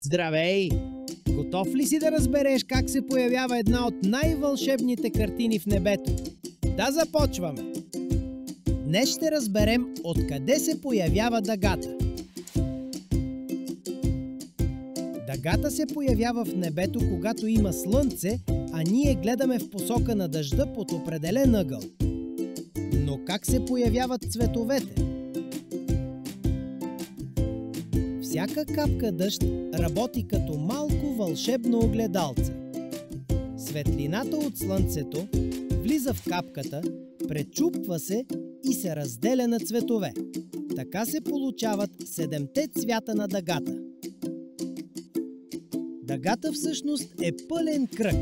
Здравей! Готов ли си да разбереш как се появява една от най-вълшебните картини в небето? Да започваме! Днес ще разберем откъде се появява дъгата. Дъгата се появява в небето, когато има слънце, а ние гледаме в посока на дъжда под определен ъгъл. Но как се появяват цветовете? Всяка капка дъжд работи като малко вълшебно огледалце. Светлината от слънцето влиза в капката, пречупва се и се разделя на цветове. Така се получават 7-те цвята на дъгата. Дъгата всъщност е пълен кръг.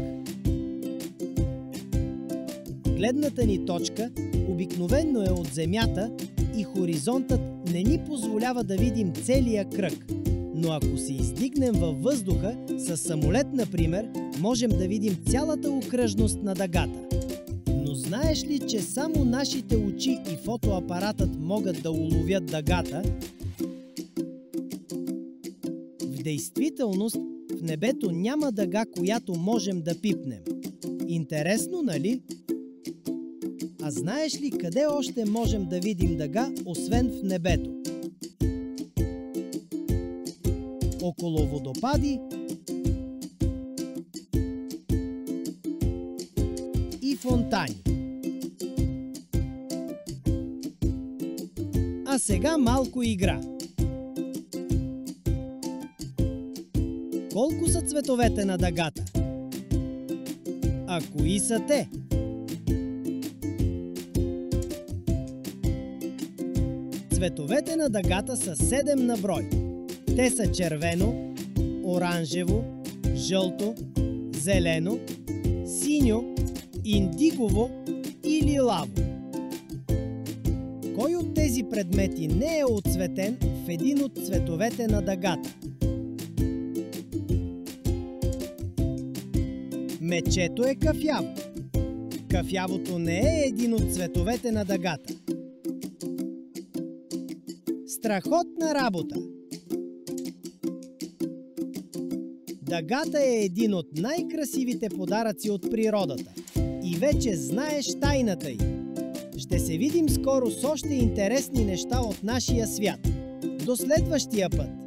Гледната ни точка обикновено е от Земята и хоризонтът не ни позволява да видим целия кръг. Но ако се издигнем във въздуха, с самолет, например, можем да видим цялата окръжност на дъгата. Но знаеш ли, че само нашите очи и фотоапаратът могат да уловят дъгата? В действителност, в небето няма дъга, която можем да пипнем. Интересно, нали? А знаеш ли къде още можем да видим дъга, освен в небето? Около водопади и фонтани. А сега малко игра. Колко са цветовете на дъгата? А кои са те? Цветовете на дъгата са 7 на брой. Те са червено, оранжево, жълто, зелено, синьо, индигово и лилаво. Кой от тези предмети не е оцветен в един от цветовете на дъгата? Мечето е кафяво. Кафявото не е един от цветовете на дъгата. Страхотна работа! Дъгата е един от най-красивите подаръци от природата. И вече знаеш тайната й. Ще се видим скоро с още интересни неща от нашия свят. До следващия път!